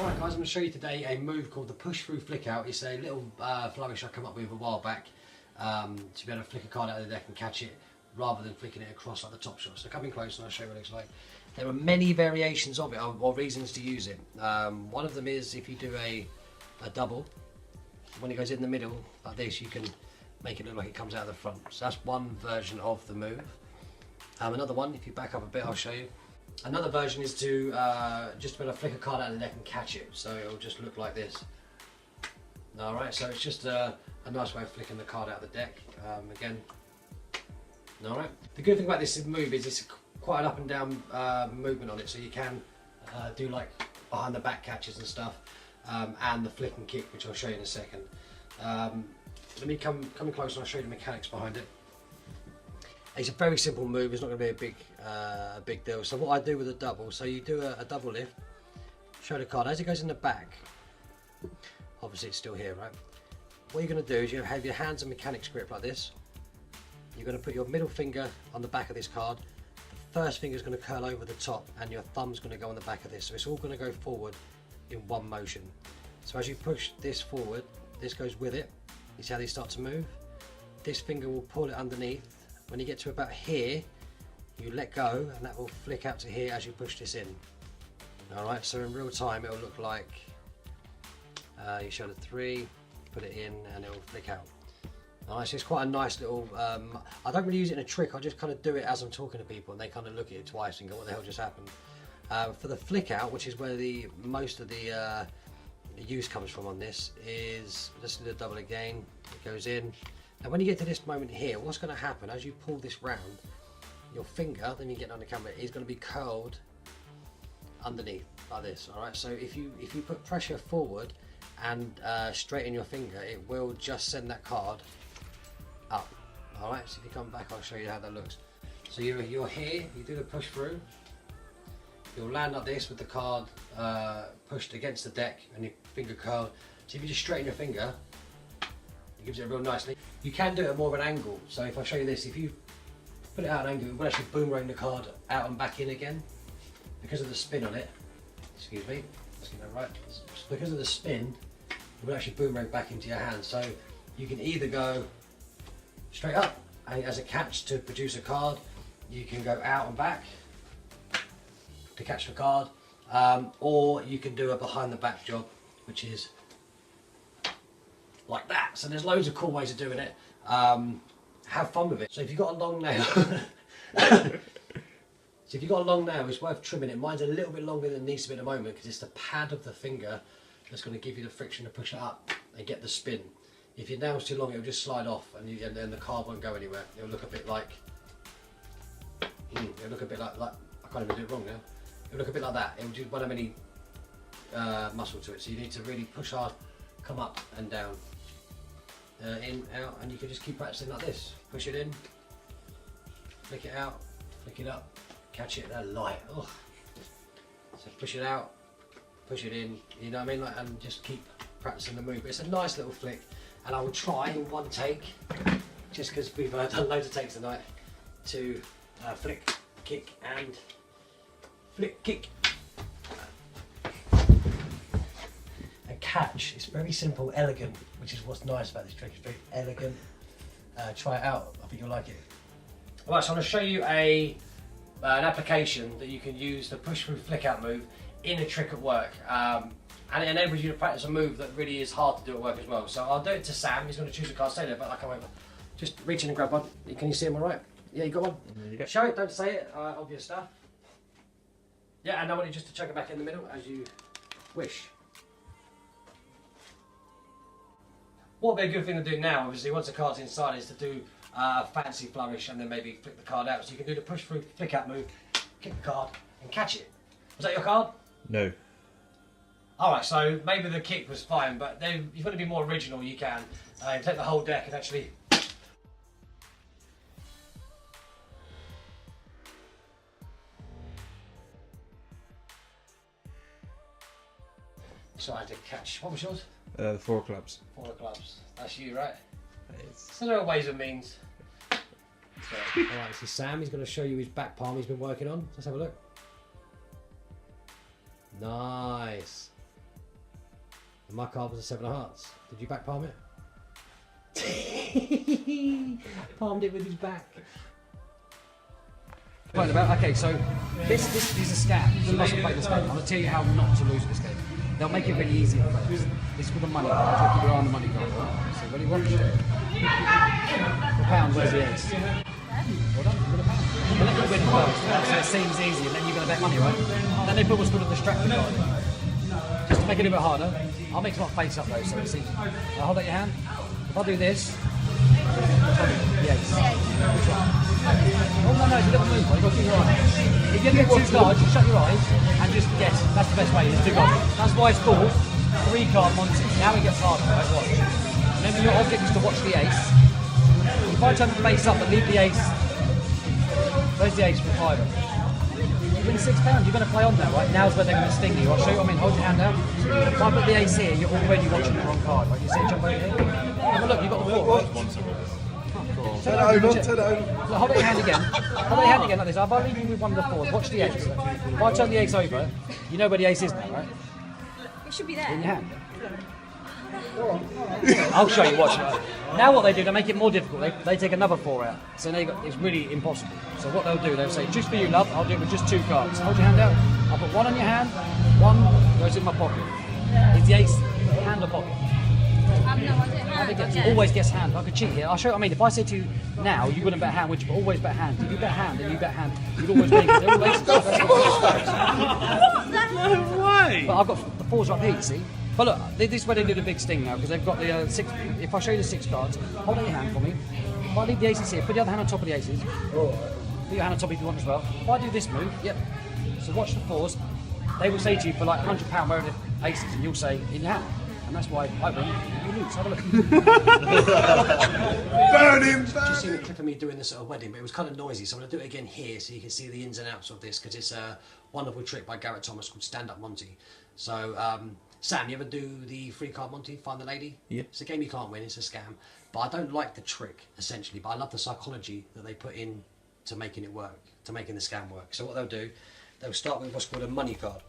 Right guys, I'm going to show you today a move called the push through flick out. It's a little flourish I come up with a while back to be able to flick a card out of the deck and catch it rather than flicking it across like the top shot. So come in close and I'll show you what it looks like. There are many variations of it or reasons to use it. One of them is if you do a double, when it goes in the middle like this, you can make it look like it comes out of the front. So that's one version of the move. Another one, if you back up a bit, I'll show you. Another version is to just be able to flick a card out of the deck and catch it, so it'll just look like this. Alright, so it's just a nice way of flicking the card out of the deck. Again, alright. The good thing about this move is it's quite an up and down movement on it, so you can do like behind the back catches and stuff, and the flick and kick, which I'll show you in a second. Let me come in close and I'll show you the mechanics behind it. It's a very simple move, it's not going to be a big deal. So what I do with a double, so you do a double lift, show the card, as it goes in the back, obviously it's still here, right? What you're going to do is you have your hands and mechanics grip like this. You're going to put your middle finger on the back of this card, the first finger is going to curl over the top and your thumb's going to go on the back of this, so it's all going to go forward in one motion. So as you push this forward, this goes with it. You see how these start to move? This finger will pull it underneath. When you get to about here, you let go and that will flick out to here as you push this in. Alright, so in real time it'll look like you show the 3, put it in and it'll flick out. Alright, so it's quite a nice little, I don't really use it in a trick, I just kind of do it as I'm talking to people and they kind of look at it twice and go, what the hell just happened? For the flick out, which is where most of the use comes from on this, is let's do the double again. It goes in. And when you get to this moment here, what's going to happen as you pull this round, your finger, then you get on the camera, is going to be curled underneath like this. All right. So if you put pressure forward and straighten your finger, it will just send that card up. All right. So if you come back, I'll show you how that looks. So you're here. You do the push through. You'll land like this with the card pushed against the deck and your finger curled. So if you just straighten your finger, it gives it a real nice lead. You can do it at more of an angle. So if I show you this, if you put it out at an angle, it will actually boomerang the card out and back in again. Because of the spin on it, excuse me, let's get that right. Because of the spin, it will actually boomerang back into your hand. So you can either go straight up as a catch to produce a card, you can go out and back to catch the card, or you can do a behind the back job, which is like that. So there's loads of cool ways of doing it. Have fun with it. So if you've got a long nail, it's worth trimming it. Mine's a little bit longer than it needs to be at the moment because it's the pad of the finger that's going to give you the friction to push it up and get the spin. If your nail's too long, it'll just slide off and then the card won't go anywhere. It'll look a bit like, I can't even do it wrong now. It'll look a bit like that. It won't have any muscle to it. So you need to really push hard, come up and down, in, out, and you can just keep practicing like this. Push it in, flick it out, flick it up, catch it, they're light. Ugh. So push it out, push it in, you know what I mean? Like, and just keep practicing the move. But it's a nice little flick, and I will try in one take, just because we've done loads of takes tonight, to flick, kick, and flick, kick. Catch. It's very simple, elegant, which is what's nice about this trick. It's very elegant. Try it out. I think you'll like it. Alright, so I'm going to show you an application that you can use the push through flick out move in a trick at work. And it enables you to practice a move that really is hard to do at work as well. So I'll do it to Sam. He's going to choose a card. Stay there, but I'll come over. Just reach in and grab one. Can you see him all right? Yeah, you got one? There you go. Show it, don't say it. Obvious stuff. Yeah, and I want you just to chuck it back in the middle as you wish. What would be a good thing to do now, obviously, once the card's inside, is to do a fancy flourish and then maybe flick the card out. So you can do the push through, flick out move, kick the card and catch it. Was that your card? No. Alright, so maybe the kick was fine, but then you've got to be more original, you can. Take the whole deck and actually... So I had to catch, what was yours? 4 clubs. 4 clubs. That's you, right? It's... So there are ways and means. So, alright, this is Sam. He's going to show you his back palm he's been working on. Let's have a look. Nice. And my card was a 7 of hearts. Did you back palm it? Palmed it with his back. Okay, so this is a scam. You mustn't play this game. I'm going to tell you how not to lose this game. They'll make it really easy for players. This is with the money card. I'll keep your eye on the money card. Right? So ready, watch. The pound, where's the ace? Well done, with a pound. You let them win first, so it seems easy, and then you're going to bet money, right? Then they put what's called a distractor card. Just to make it a bit harder. I'll make my face up though, so it seems. Hold out your hand. If I do this, the ace. Which one? Oh no, it's a little move, you've got to keep your eyes. If you get 2 cards, you shut your eyes and just guess. That's the best way, it's 2 cards. That's why it's called 3 card Monty. Now it gets harder, right? Watch. Remember your object is to watch the ace. If I turn the face up and leave the ace, where's the ace for 5? You win £6, you're going to play on there, right? Now's where they're going to sting you. I'll show you what I mean, hold your hand out. If I put the ace here, you're already watching the wrong card, right? You see it jump over here? Have a look, you've got the 4, right? Turn it over. So hold out your hand again. Hold out your hand again like this. If I leave you with one of the 4s, watch the ace. If I turn the ace over, you know where the ace is now, right? It should be there. In your hand. I'll show you, watch. Now what they do, they make it more difficult. They take another 4 out. So it's really impossible. So what they'll do, they'll say, just for you, love, I'll do it with just 2 cards. Hold your hand out. I'll put 1 on your hand, 1 goes in my pocket. Is the ace hand or pocket? Always guess hand. I could cheat here. I'll show you what I mean. If I said to you now, you wouldn't bet hand, would you? But always bet hand. If you bet hand and you bet hand, you'd always make it. They're all aces. No way! But I've got the 4s up here, you see. But look, this is where they do the big sting now, because they've got the 6. If I show you the 6 cards, hold out your hand for me. If I leave the aces here, put the other hand on top of the aces. Put your hand on top if you want as well. If I do this move, yep. So watch the 4s. They will say to you for like £100 where are the aces, and you'll say in your hand. And that's why I win, you lose. Have a look. Burn him! Just seen a clip of me doing this at a wedding, but it was kind of noisy, so I'm going to do it again here so you can see the ins and outs of this, because it's a wonderful trick by Garrett Thomas called Stand Up Monty. So, Sam, you ever do the 3 card Monty, Find the Lady? Yeah. It's a game you can't win, it's a scam. But I don't like the trick, essentially, but I love the psychology that they put in to making it work, to making the scam work. So what they'll do, they'll start with what's called a money card.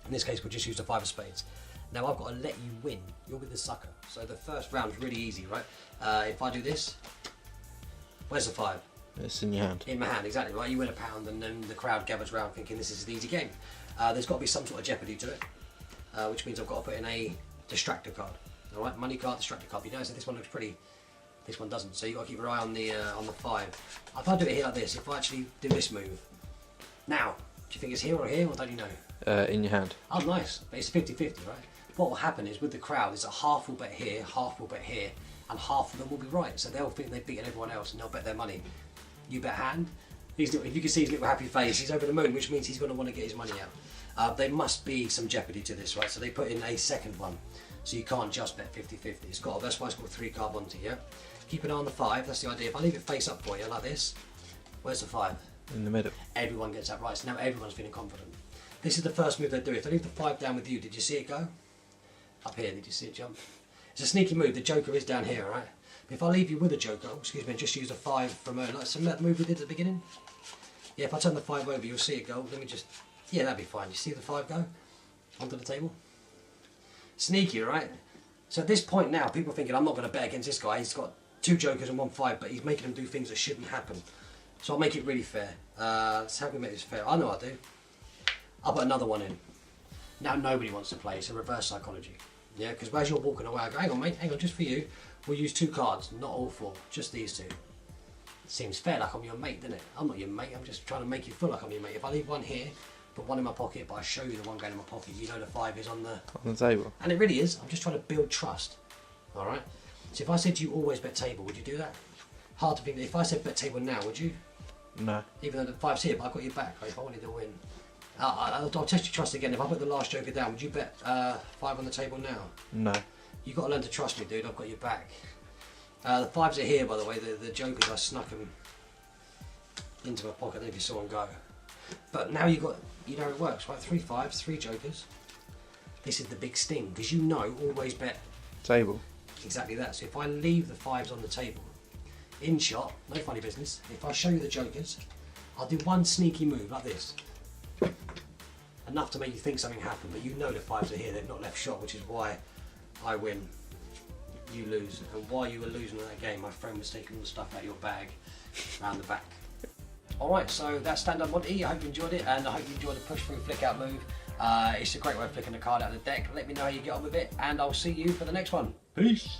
In this case, we'll just use the 5 of spades. Now I've got to let you win. You're with the sucker. So the first round is really easy, right? If I do this, where's the 5? It's in your hand. In my hand, exactly, right? You win £1 and then the crowd gathers round thinking this is an easy game. There's got to be some sort of jeopardy to it, which means I've got to put in a distractor card. All right, money card, distractor card. You notice that this one looks pretty, this one doesn't. So you've got to keep your eye on the 5. If I do it here like this, if I actually do this move, now, do you think it's here or don't you know? In your hand. Oh, nice. But it's 50-50, right? What will happen is with the crowd is that half will bet here, half will bet here, and half of them will be right. So they'll think they've beaten everyone else and they'll bet their money. You bet hand. If you can see his little happy face, he's over the moon, which means he's going to want to get his money out. There must be some jeopardy to this, right? So they put in a second one. So you can't just bet 50-50. That's why it's called 3 card Monty, yeah? Keep an eye on the 5, that's the idea. If I leave it face up for you, like this, where's the 5? In the middle. Everyone gets that right, so now everyone's feeling confident. This is the first move they do. If they leave the 5 down with you, did you see it go? Up here, did you see it jump? It's a sneaky move, the joker is down here, right? But if I leave you with a joker, excuse me, and just use a 5 from like some that move we did at the beginning. Yeah, if I turn the 5 over, you'll see it go. Let me just, yeah, that'd be fine. You see the 5 go onto the table? Sneaky, right? So at this point now, people are thinking, I'm not going to bet against this guy. He's got 2 jokers and 1 5, but he's making them do things that shouldn't happen. So I'll make it really fair. So how can we make this fair? I know I do. I'll put another one in. Now nobody wants to play. It's a reverse psychology. Yeah, because as you're walking away, I go, hang on mate, hang on, just for you, we'll use 2 cards, not all 4, just these 2. It seems fair, like I'm your mate, doesn't it? I'm not your mate, I'm just trying to make you feel like I'm your mate. If I leave 1 here, put 1 in my pocket, but I show you the 1 going in my pocket, you know the 5 is on the table. And it really is. I'm just trying to build trust. Alright? So if I said you always bet table, would you do that? Hard to think that if I said bet table now, would you? No. Even though the 5's here, but I've got your back, right, if I wanted to win. I'll test your trust again. If I put the last joker down, would you bet 5 on the table now? No. You've got to learn to trust me, dude. I've got your back. The 5s are here, by the way. The jokers, I snuck them into my pocket. I don't know if you saw them go. But now you know it works, right? 3 5s, 3 jokers. This is the big sting, because you know always bet Table. exactly that. So if I leave the 5s on the table, in shot, no funny business. If I show you the jokers, I'll do 1 sneaky move like this. enough to make you think something happened, but you know the fives are here, they've not left shot, which is why I win, you lose. And while you were losing that game, my friend was taking all the stuff out of your bag around the back. Alright, so that's Stand-Up Monty. I hope you enjoyed it, and I hope you enjoyed the push through flick out move. It's a great way of flicking the card out of the deck. Let me know how you get on with it, and I'll see you for the next one. Peace.